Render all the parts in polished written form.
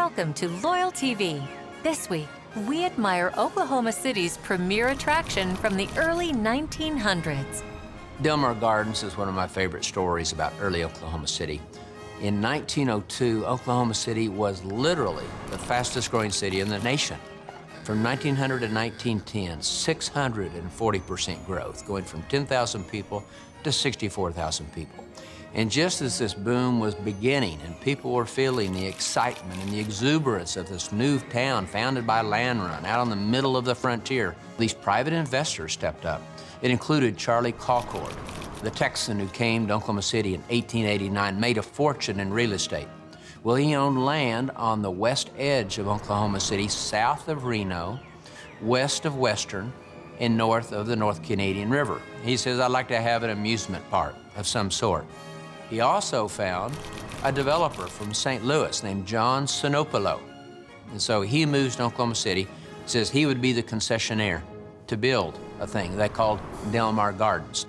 Welcome to LoyalTV. This week, we admire Oklahoma City's premier attraction from the early 1900s. Delmar Gardens is one of my favorite stories about early Oklahoma City. In 1902, Oklahoma City was literally the fastest growing city in the nation. From 1900 to 1910, 640% growth, going from 10,000 people to 64,000 people. And just as this boom was beginning and people were feeling the excitement and the exuberance of this new town founded by land run out in the middle of the frontier, these private investors stepped up. It included Charlie Colcord, the Texan who came to Oklahoma City in 1889, made a fortune in real estate. Well, he owned land on the west edge of Oklahoma City, south of Reno, west of Western, and north of the North Canadian River. He says, I'd like to have an amusement park of some sort. He also found a developer from St. Louis named John Sinopolo. And so he moves to Oklahoma City, says he would be the concessionaire to build a thing they called Delmar Gardens.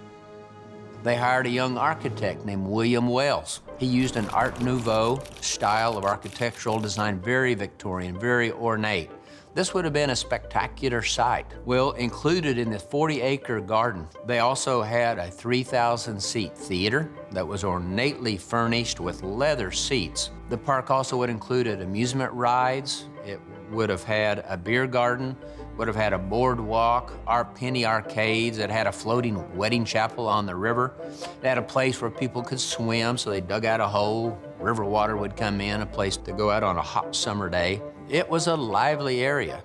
They hired a young architect named William Wells. He used an Art Nouveau style of architectural design, very Victorian, very ornate. This would have been a spectacular sight. Well, included in the 40-acre garden, they also had a 3,000-seat theater that was ornately furnished with leather seats. The park also would include amusement rides. It would have had a beer garden, would have had a boardwalk, our penny arcades. It had a floating wedding chapel on the river. It had a place where people could swim, so they dug out a hole, river water would come in, a place to go out on a hot summer day. It was a lively area.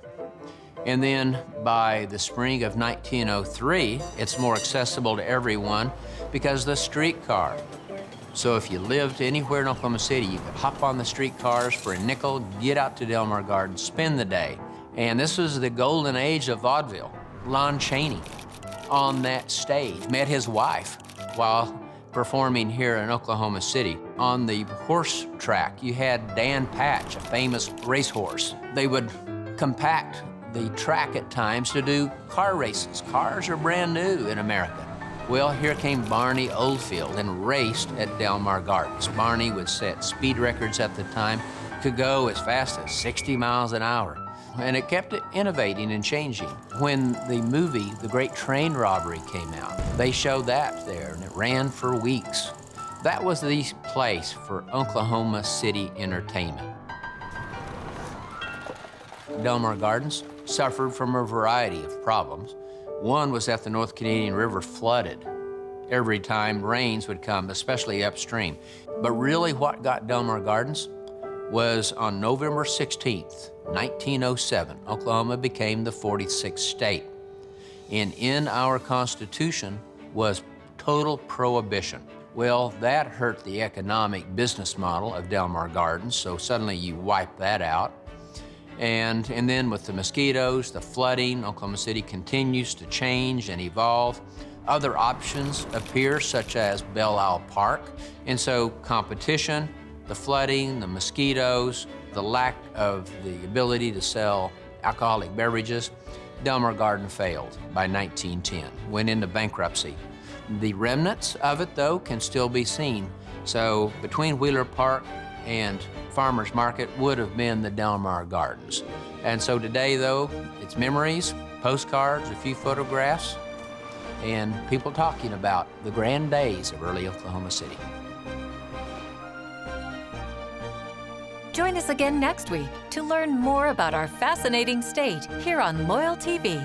And then by the spring of 1903, it's more accessible to everyone because the streetcar. So if you lived anywhere in Oklahoma City, you could hop on the streetcars for a nickel, get out to Delmar Gardens, spend the day. And this was the golden age of vaudeville. Lon Chaney on that stage met his wife while performing here in Oklahoma City. On the horse track, you had Dan Patch, a famous racehorse. They would compact the track at times to do car races. Cars are brand new in America. Well, here came Barney Oldfield and raced at Delmar Gardens. Barney would set speed records at the time, could go as fast as 60 miles an hour. And it kept it innovating and changing. When the movie, The Great Train Robbery, came out, they showed that there, and it ran for weeks. That was the place for Oklahoma City entertainment. Delmar Gardens suffered from a variety of problems. One was that the North Canadian River flooded every time rains would come, especially upstream. But really what got Delmar Gardens was on November 16th, 1907, Oklahoma became the 46th state. And in our Constitution was total prohibition. Well, that hurt the economic business model of Delmar Gardens, so suddenly you wipe that out. And then with the mosquitoes, the flooding, Oklahoma City continues to change and evolve. Other options appear, such as Belle Isle Park. And so competition, the flooding, the mosquitoes, the lack of the ability to sell alcoholic beverages, Delmar Garden failed by 1910, went into bankruptcy. The remnants of it, though, can still be seen. So between Wheeler Park and Farmers Market would have been the Delmar Gardens. And so today, though, it's memories, postcards, a few photographs, and people talking about the grand days of early Oklahoma City. Join us again next week to learn more about our fascinating state here on LoyalTV.